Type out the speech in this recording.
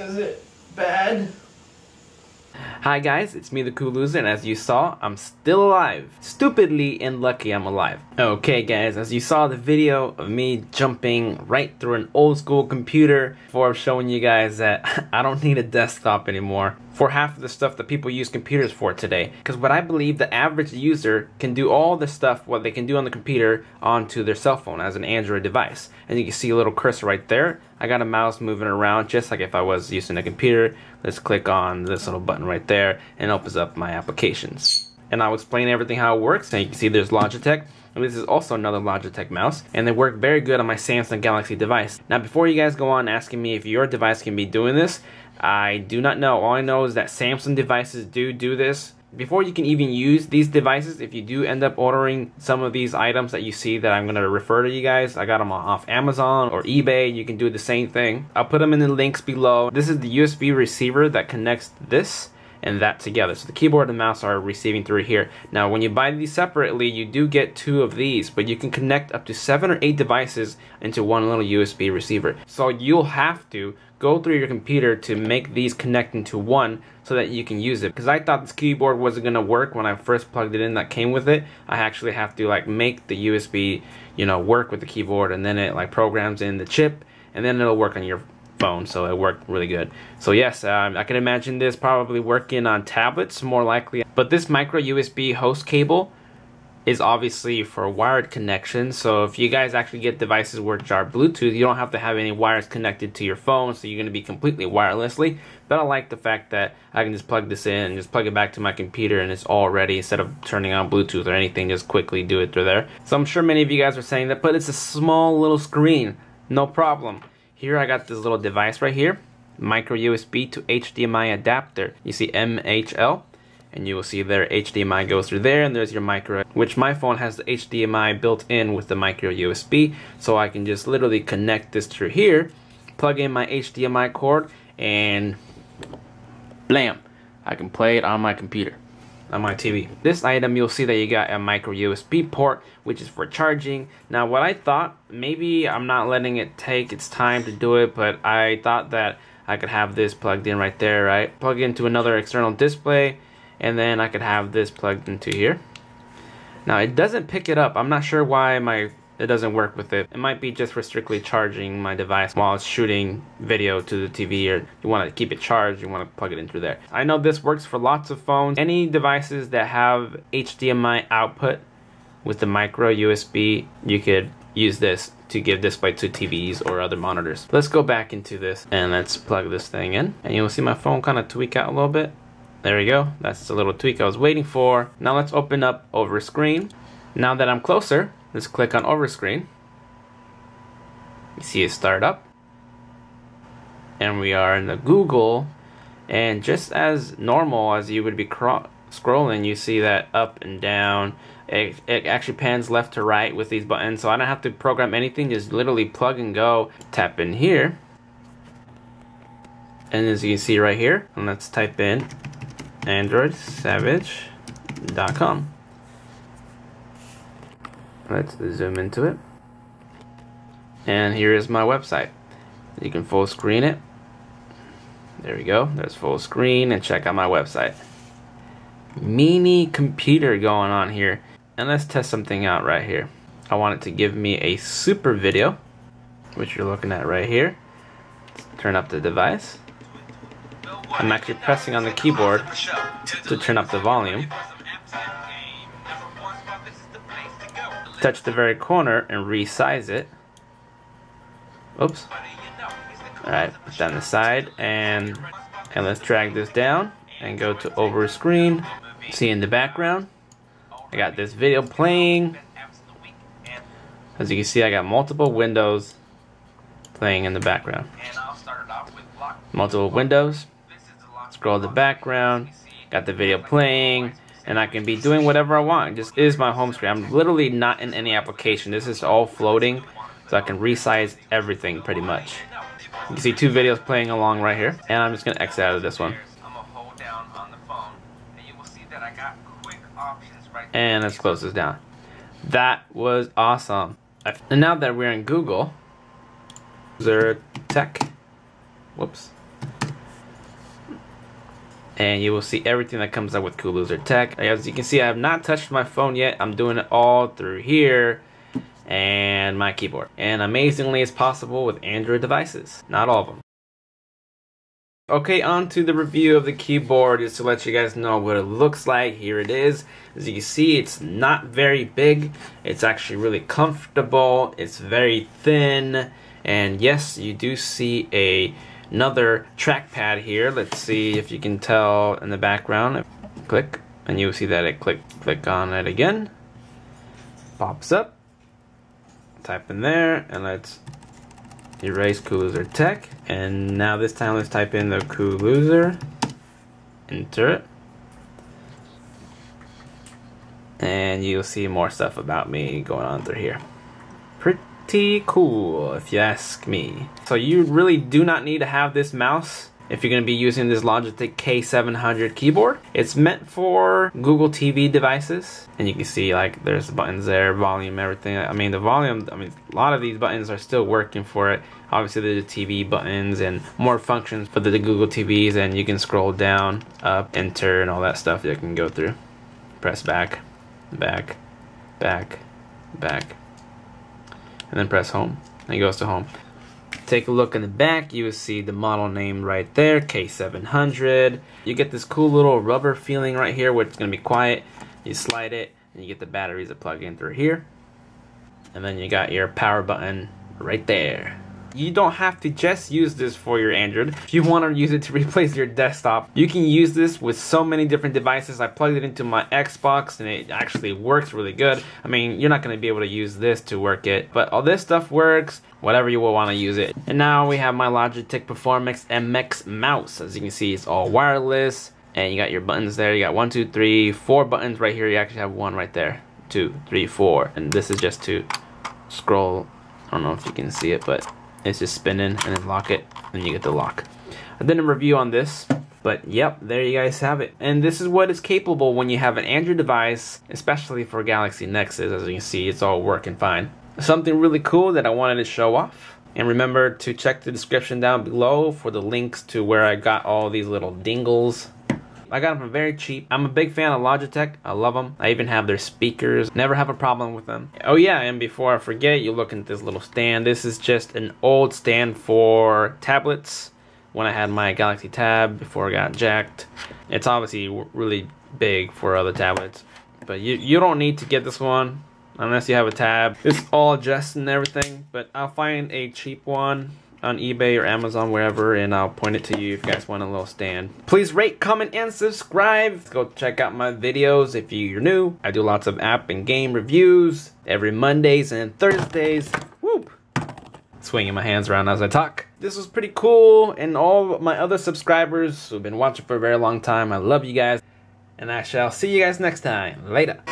Is it bad? Hi guys, it's me ThaCooLoser, and as you saw, I'm still alive. Stupidly and lucky I'm alive. Okay guys, as you saw the video of me jumping right through an old school computer before showing you guys that I don't need a desktop anymore for half of the stuff that people use computers for today. Because what I believe the average user can do all the stuff what they can do on the computer onto their cell phone as an Android device. And you can see a little cursor right there. I got a mouse moving around just like if I was using a computer. Let's click on this little button right there and it opens up my applications. And I'll explain everything how it works. And you can see there's Logitech. And this is also another Logitech mouse. And they work very good on my Samsung Galaxy device. Now before you guys go on asking me if your device can be doing this, I do not know. All I know is that Samsung devices do this. Before you can even use these devices, if you do end up ordering some of these items that you see that I'm going to refer to you guys, I got them off Amazon or eBay. You can do the same thing. I'll put them in the links below. This is the USB receiver that connects this and that together. So the keyboard and mouse are receiving through here. Now when you buy these separately, you do get 2 of these, but you can connect up to 7 or 8 devices into one little USB receiver. So you'll have to go through your computer to make these connect into one so that you can use it. Because I thought this keyboard wasn't gonna work when I first plugged it in that came with it. I actually have to like make the USB, work with the keyboard, and then it like programs in the chip, and then it'll work on your phone. So it worked really good. So yes, I can imagine this probably working on tablets more likely. But this micro USB host cable is obviously for wired connection. So if you guys actually get devices which are Bluetooth, you don't have to have any wires connected to your phone, so you're going to be completely wirelessly. But I like the fact that I can just plug this in and just plug it back to my computer and it's all ready instead of turning on Bluetooth or anything. Just quickly do it through there. So I'm sure many of you guys are saying that, but it's a small little screen. No problem. Here I got this little device right here, micro USB to HDMI adapter. You see MHL. And you will see there HDMI goes through there, and there's your micro, which my phone has the HDMI built in with the micro USB, so I can just literally connect this through here, plug in my HDMI cord, and blam, I can play it on my computer, on my TV. This item, you'll see that you got a micro USB port, which is for charging. Now what I thought, maybe I'm not letting it take its time to do it, but I thought that I could have this plugged in right there, right? Plug into another external display, and then I could have this plugged into here. Now it doesn't pick it up. I'm not sure why it doesn't work with it. It might be just for strictly charging my device while it's shooting video to the TV, or you want to keep it charged, you want to plug it in through there. I know this works for lots of phones. Any devices that have HDMI output with the micro USB, you could use this to give display to TVs or other monitors. Let's go back into this and let's plug this thing in. And you'll see my phone kind of tweak out a little bit. There we go. That's the little tweak I was waiting for. Now let's open up over screen. Now that I'm closer, let's click on over screen. You see it start up. And we are in the Google. And just as normal as you would be scrolling, you see that up and down. It actually pans left to right with these buttons. So I don't have to program anything. Just literally plug and go. Tap in here. And as you can see right here, and let's type in AndroidSavage.com. Let's zoom into it. And here is my website. You can full screen it. There we go. There's full screen, and check out my website. Mini computer going on here. And let's test something out right here. I want it to give me a super video, which you're looking at right here. Let's turn up the device. I'm actually pressing on the keyboard to turn up the volume. Touch the very corner and resize it. Oops. Alright, put that on the side, and let's drag this down and go to over screen. See in the background, I got this video playing. As you can see, I got multiple windows playing in the background. Multiple windows. Scroll the background, got the video playing, and I can be doing whatever I want. This is my home screen. I'm literally not in any application. This is all floating, so I can resize everything pretty much. You can see 2 videos playing along right here, and I'm just gonna exit out of this one. And let's close this down. That was awesome. And now that we're in Google, Tech, whoops. and you will see everything that comes up with ThaCooLoser tech. As you can see, I have not touched my phone yet. I'm doing it all through here and my keyboard. And amazingly, it's possible with Android devices. Not all of them. Okay, on to the review of the keyboard, just to let you guys know what it looks like. Here it is. As you can see, it's not very big. It's actually really comfortable. It's very thin. And yes, you do see another trackpad here. Let's see if you can tell in the background. Click, and you'll see that it click on it again. Pops up. Type in there, and let's erase ThaCooLoser tech. And now this time let's type in the ThaCooLoser. Enter it. And you'll see more stuff about me going on through here. Pretty cool, if you ask me. So you really do not need to have this mouse if you're going to be using this Logitech K700 keyboard. It's meant for Google TV devices, and you can see like there's buttons there, volume, everything. I mean the volume, a lot of these buttons are still working for it. Obviously there's the TV buttons and more functions for the Google TVs, and you can scroll down, up, enter, and all that stuff that you can go through. Press back, back, back, back, and then press home, and it goes to home. Take a look in the back, you will see the model name right there, K700. You get this cool little rubber feeling right here where it's going to be quiet. You slide it, and you get the batteries that plug in through here. And then you got your power button right there. You don't have to just use this for your Android. If you want to use it to replace your desktop, you can use this with so many different devices. I plugged it into my Xbox and it actually works really good. I mean, you're not going to be able to use this to work it, but all this stuff works, whatever you will want to use it. And now we have my Logitech Performix MX mouse. As you can see, it's all wireless, and you got your buttons there. You got 1, 2, 3, 4 buttons right here. You actually have one right there. 2, 3, 4. And this is just to scroll. I don't know if you can see it, but it's just spinning, and then lock it, and you get the lock. I did a review on this, but yep, there you guys have it. And this is what is capable when you have an Android device, especially for Galaxy Nexus. As you can see, it's all working fine. Something really cool that I wanted to show off. And remember to check the description down below for the links to where I got all these little dingles. I got them for very cheap. I'm a big fan of Logitech. I love them. I even have their speakers. Never have a problem with them. Oh yeah, and before I forget, you look at this little stand. This is just an old stand for tablets. When I had my Galaxy Tab before I got jacked. It's obviously really big for other tablets. But you don't need to get this one unless you have a tab. It's all adjusted and everything. But I'll find a cheap one on eBay or Amazon, wherever, and I'll point it to you if you guys want a little stand. Please rate, comment, and subscribe. Go check out my videos if you're new. I do lots of app and game reviews every Mondays and Thursdays. Whoop! Swinging my hands around as I talk. This was pretty cool, and all my other subscribers who've been watching for a very long time, I love you guys, and I shall see you guys next time. Later.